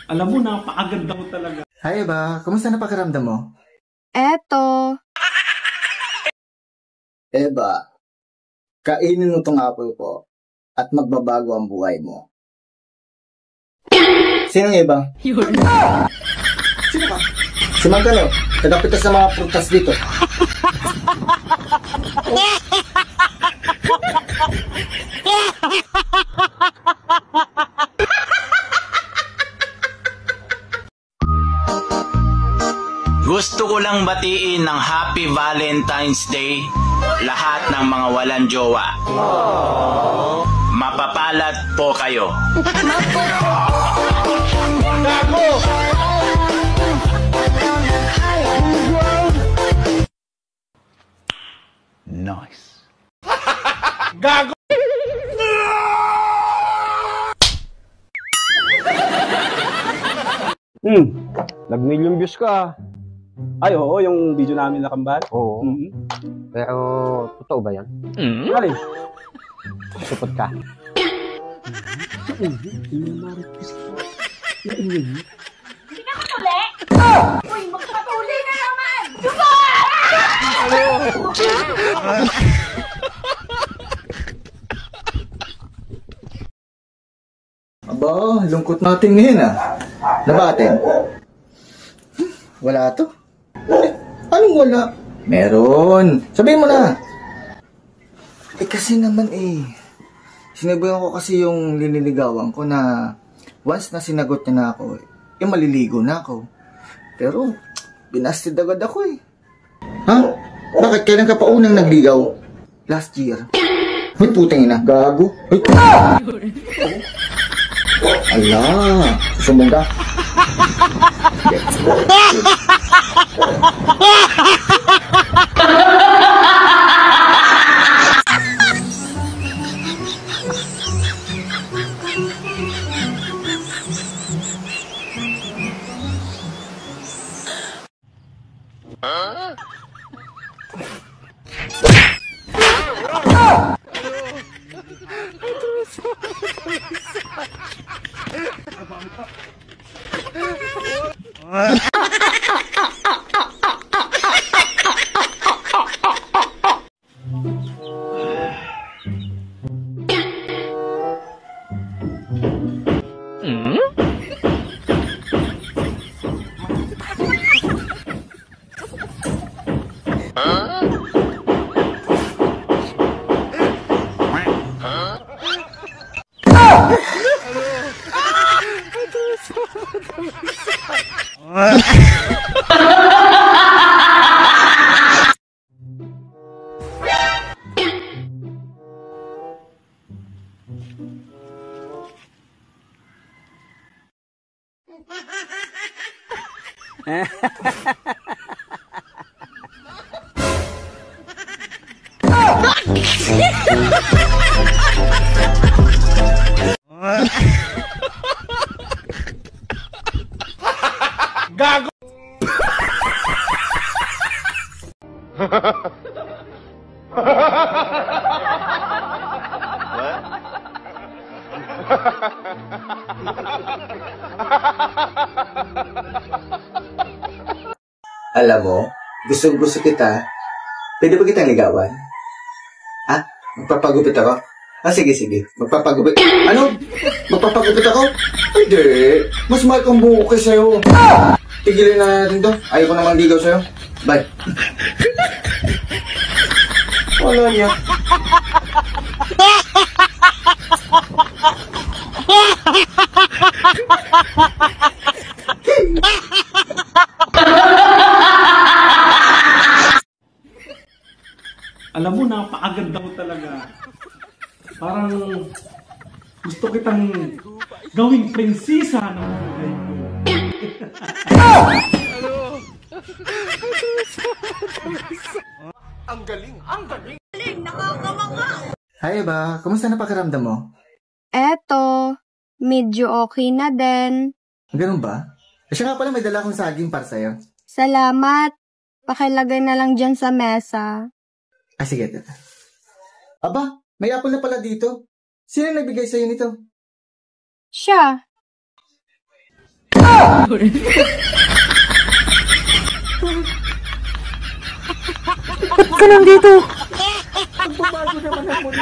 Alam mo, napakaganda mo talaga. Hi, Eva. Kumusta na pakiramdam mo? Eto. Eva, kainin mo tong apple ko at magbabago ang buhay mo. Sino Eva? Sino ka? Si Magkano, tagapitas sa mga prutas dito. Gusto ko lang batiin ng Happy Valentine's Day lahat ng mga walang jowa. Mapapalad po kayo. Nice. Gago. Nag-million views ka. Ay, oo, yung video namin na kambal. Oo. Pero, totoo ba yan? Alin? Supot ka. Pinakatuli? Uy, magpatuli na naman! Diba? Aba, lungkot natin ngayon Nabatin? Wala to. Anong wala? Meron. Sabihin mo na. Kasi naman sinabihan ko kasi yung liniligawan ko na once na sinagot niya na ako, maliligo na ako. Pero, binasted agad ako Ha? Bakit? Kailan ka pa unang nagligaw? Last year. May putang ina. Gago. Ay. Ala. Susumbong ka. Gago! Alam mo, gusto kita. Pwede ba kitang ligawan? Ha? Magpapagupit ako? Sige. Magpapagupit. Ano? Magpapagupit ako? Hindi. Mas mahal kang buko kay sa'yo. Tigilin na natin to. Ayaw ko namang ligaw sa'yo. Bye. Wala niya. Alam mo, napakaganda mo talaga. Parang gusto kitang gawing prinsesa ng buhay mo. Ang galing! Nakakamanga! Hi, Eva. Kumusta na pakiramdam mo? Eto. Medyo okay na din. Ganun ba? Siya nga pala may dala akong saging para sa'yo. Salamat. Pakilagay na lang dyan sa mesa. Sige. Aba, may apple na pala dito. Sino nagbigay sa'yo nito? Siya. Ba't ka nandito? Bago naman ang mundo.